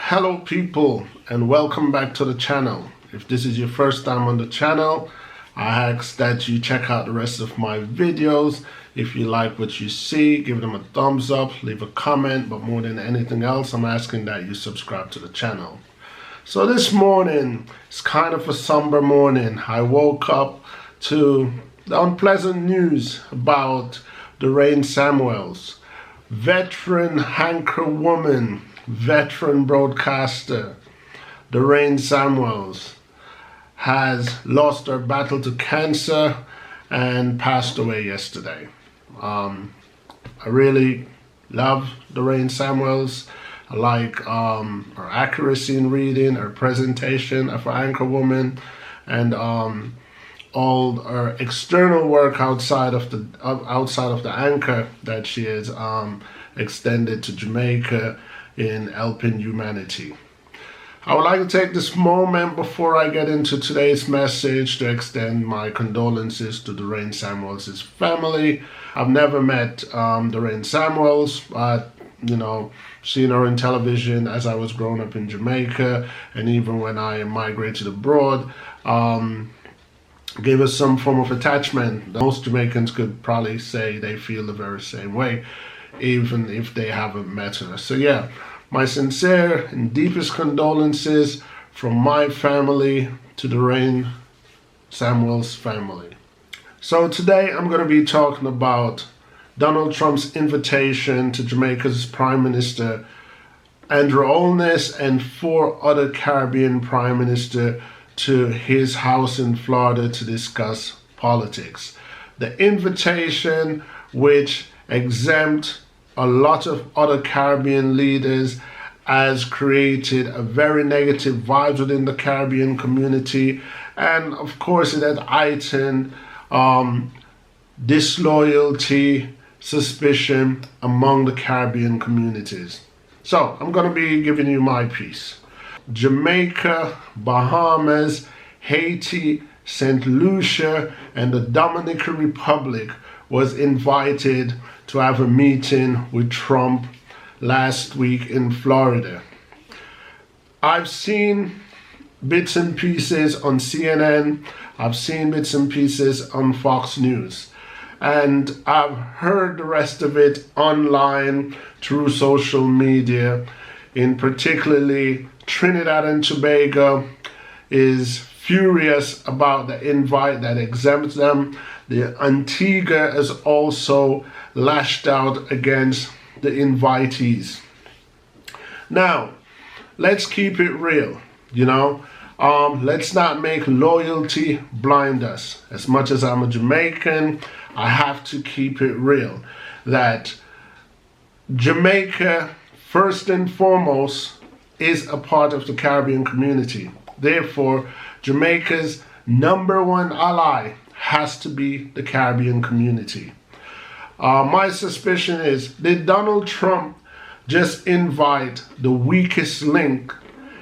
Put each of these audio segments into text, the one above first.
Hello people, and welcome back to the channel. If this is your first time on the channel, I ask that you check out the rest of my videos. If you like what you see, give them a thumbs up, leave a comment, but more than anything else, I'm asking that you subscribe to the channel. So this morning, it's kind of a somber morning. I woke up to the unpleasant news about Dorraine Samuels, veteran anchor woman, veteran broadcaster Dorraine Samuels has lost her battle to cancer and passed away yesterday. I really love Dorraine Samuels. I like her accuracy in reading, her presentation of her anchor woman, and all her external work outside of the anchor that she has extended to Jamaica in helping humanity. I would like to take this moment before I get into today's message to extend my condolences to Dorraine Samuels' family. I've never met Dorraine Samuels, but seen her in television as I was growing up in Jamaica, and even when I migrated abroad, gave us some form of attachment. Most Jamaicans could probably say they feel the very same way, even if they haven't met her. So yeah, my sincere and deepest condolences from my family to Dorraine Samuels' family. So today I'm going to be talking about Donald Trump's invitation to Jamaica's Prime Minister Andrew Holness and 4 other Caribbean Prime Ministers to his house in Florida to discuss politics. The invitation, which exempt a lot of other Caribbean leaders, has created a very negative vibe within the Caribbean community, and of course it had heightened disloyalty, suspicion among the Caribbean communities. So I'm going to be giving you my piece. Jamaica, Bahamas, Haiti, St. Lucia, and the Dominican Republic was invited to have a meeting with Trump last week in Florida. I've seen bits and pieces on CNN, I've seen bits and pieces on Fox News, and I've heard the rest of it online through social media. In particularly Trinidad and Tobago is furious about the invite that exempts them. The Antigua has also lashed out against the invitees. Now, let's keep it real, let's not make loyalty blind us. As much as I'm a Jamaican, I have to keep it real that Jamaica, first and foremost, is a part of the Caribbean community. Therefore, Jamaica's #1 ally has to be the Caribbean community. My suspicion is, did Donald Trump just invite the weakest link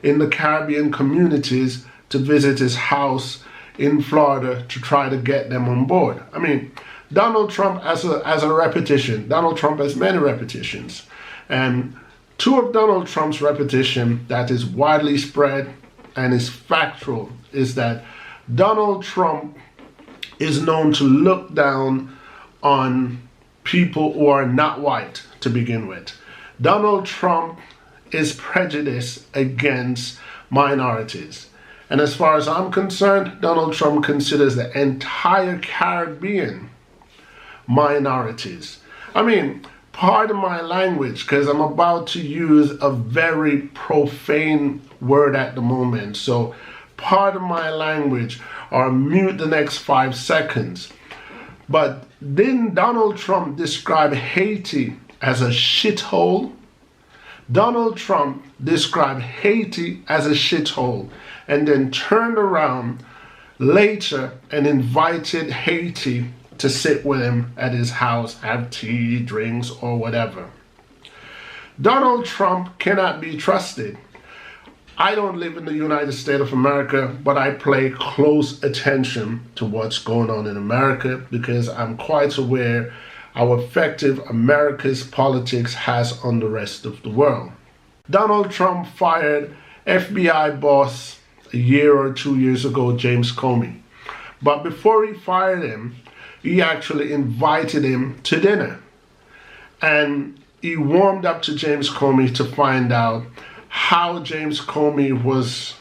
in the Caribbean communities to visit his house in Florida to try to get them on board? I mean, Donald Trump has a repetition. Donald Trump has many repetitions. And 2 of Donald Trump's repetition that is widely spread and is factual is that Donald Trump is known to look down on people who are not white to begin with. Donald Trump is prejudiced against minorities. And as far as I'm concerned, Donald Trump considers the entire Caribbean minorities. I mean, pardon my language, because I'm about to use a very profane word at the moment. So pardon my language or mute the next 5 seconds. But didn't Donald Trump describe Haiti as a shithole? Donald Trump described Haiti as a shithole and then turned around later and invited Haiti to sit with him at his house, have tea, drinks, or whatever. Donald Trump cannot be trusted. I don't live in the United States of America, but I pay close attention to what's going on in America because I'm quite aware how effective America's politics has on the rest of the world. Donald Trump fired FBI boss a year or 2 years ago, James Comey. But before he fired him, he actually invited him to dinner. And he warmed up to James Comey to find out how James Comey was,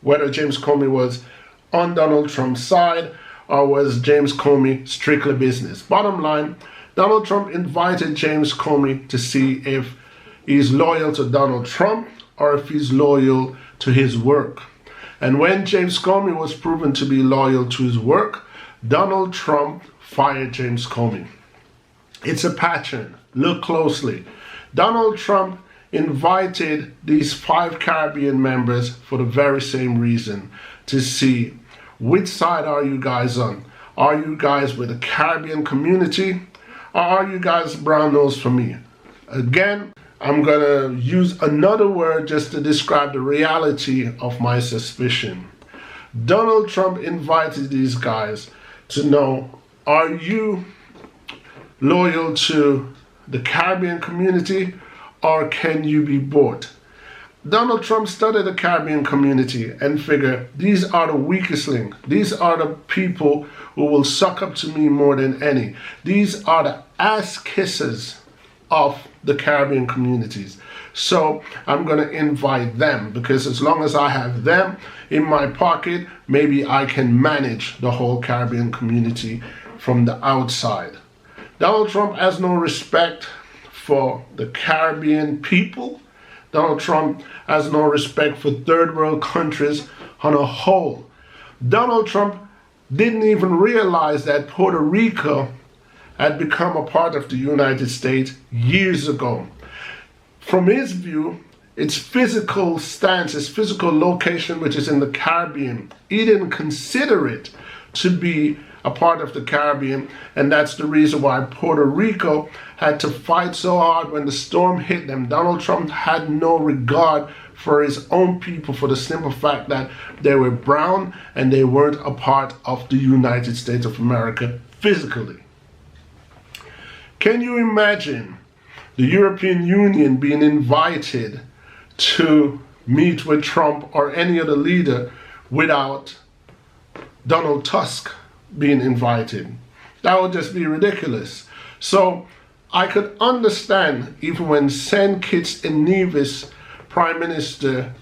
whether James Comey was on Donald Trump's side or was James Comey strictly business. Bottom line, Donald Trump invited James Comey to see if he's loyal to Donald Trump or if he's loyal to his work. And when James Comey was proven to be loyal to his work, Donald Trump fired James Comey. It's a pattern. Look closely. Donald Trump invited these 5 Caribbean members for the very same reason, to see which side are you guys on. Are you guys with the Caribbean community, or are you guys brown nose for me? Again, I'm gonna use another word just to describe the reality of my suspicion. Donald Trump invited these guys to know, are you loyal to the Caribbean community, or can you be bought? Donald Trump studied the Caribbean community and figured these are the weakest link. These are the people who will suck up to me more than any. These are the ass kissers of the Caribbean communities. So I'm going to invite them, because as long as I have them in my pocket, maybe I can manage the whole Caribbean community from the outside. Donald Trump has no respect for the Caribbean people. Donald Trump has no respect for third world countries on a whole. Donald Trump didn't even realize that Puerto Rico had become a part of the United States years ago. From his view, its physical stance, its physical location, which is in the Caribbean, he didn't consider it to be a part of the Caribbean, and that's the reason why Puerto Rico had to fight so hard when the storm hit them. Donald Trump had no regard for his own people, for the simple fact that they were brown and they weren't a part of the United States of America physically. Can you imagine the European Union being invited to meet with Trump or any other leader without Donald Tusk being invited? That would just be ridiculous. So I could understand even when St. Kitts and Nevis Prime Minister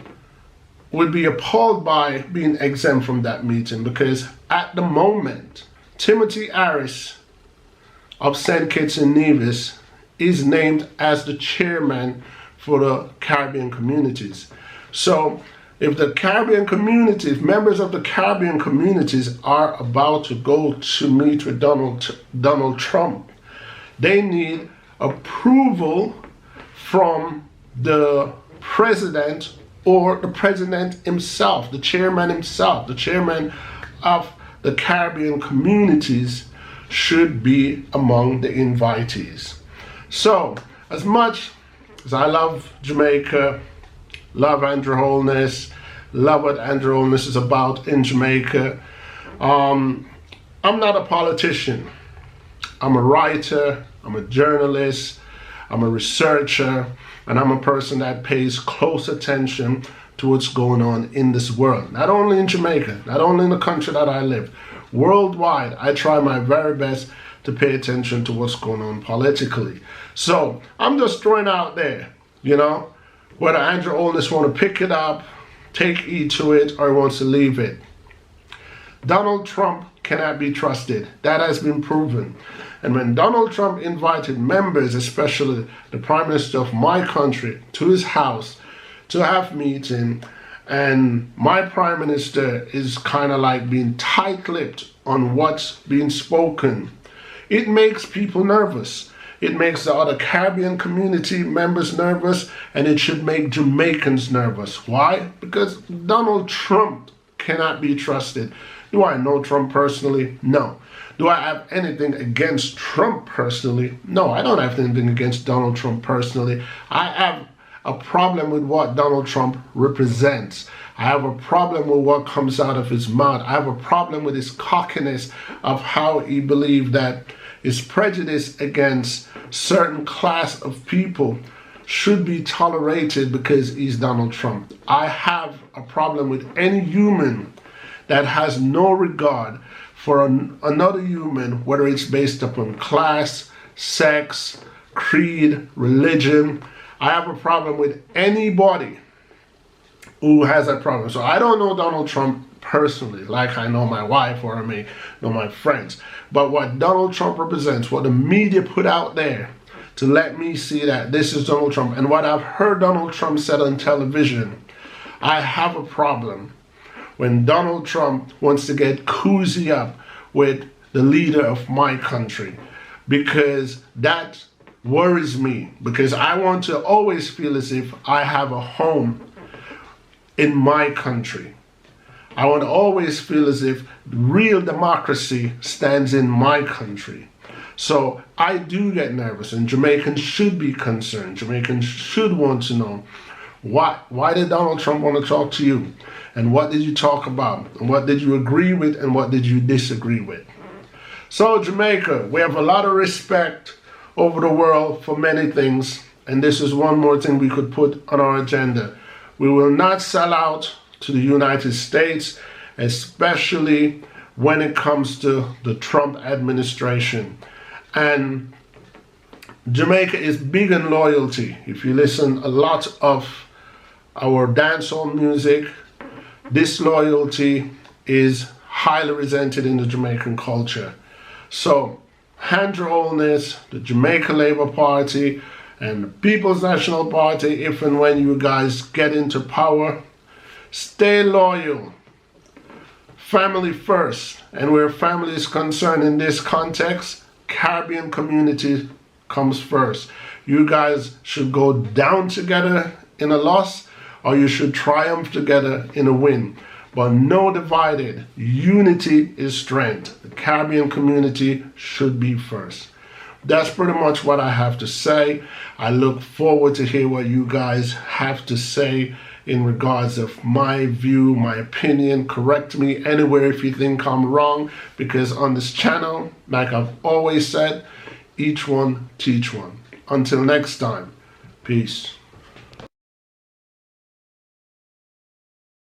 would be appalled by being exempt from that meeting, because at the moment, Timothy Harris of St. Kitts and Nevis is named as the chairman for the Caribbean communities. So if the Caribbean communities, members of the Caribbean communities are about to go to meet with Donald Trump, they need approval from the president or the president himself, the chairman himself. The chairman of the Caribbean communities should be among the invitees. So, as much as I love Jamaica, love Andrew Holness, love what Andrew Holness is about in Jamaica, I'm not a politician. I'm a writer, I'm a journalist, I'm a researcher, and I'm a person that pays close attention to what's going on in this world. Not only in Jamaica, not only in the country that I live, worldwide, I try my very best to pay attention to what's going on politically. So I'm just throwing out there, you know, whether Andrew Holness want to pick it up, take heed to it, or he wants to leave it. Donald Trump cannot be trusted. That has been proven. And when Donald Trump invited members, especially the Prime Minister of my country, to his house to have meeting, and my Prime Minister is kind of like being tight-lipped on what's being spoken, it makes people nervous. It makes the other Caribbean community members nervous, and it should make Jamaicans nervous. Why? Because Donald Trump cannot be trusted. Do I know Trump personally? No. Do I have anything against Trump personally? No, I don't have anything against Donald Trump personally. I have a problem with what Donald Trump represents. I have a problem with what comes out of his mouth. I have a problem with his cockiness of how he believes that his prejudice against certain class of people should be tolerated because he's Donald Trump. I have a problem with any human that has no regard for another human, whether it's based upon class, sex, creed, religion. I have a problem with anybody who has that problem. So I don't know Donald Trump personally, like I know my wife or I may know my friends. But what Donald Trump represents, what the media put out there to let me see that this is Donald Trump, and what I've heard Donald Trump said on television, I have a problem when Donald Trump wants to get cozy up with the leader of my country, because that worries me, because I want to always feel as if I have a home in my country. I want to always feel as if real democracy stands in my country. So I do get nervous, and Jamaicans should be concerned. Jamaicans should want to know, why did Donald Trump want to talk to you? And what did you talk about? And what did you agree with? And what did you disagree with? So Jamaica, we have a lot of respect over the world for many things. And this is one more thing we could put on our agenda. We will not sell out to the United States, especially when it comes to the Trump administration. And Jamaica is big in loyalty. If you listen a lot of our dancehall music, this loyalty is highly resented in the Jamaican culture. So Andrew Holness, the Jamaica Labour Party, and the People's National Party, if and when you guys get into power, stay loyal. Family first. And where family is concerned in this context, Caribbean community comes first. You guys should go down together in a loss, or you should triumph together in a win. But no divided. Unity is strength. The Caribbean community should be first. That's pretty much what I have to say. I look forward to hear what you guys have to say in regards of my view, my opinion. Correct me anywhere if you think I'm wrong, because on this channel, like I've always said, each one teach one. Until next time, peace.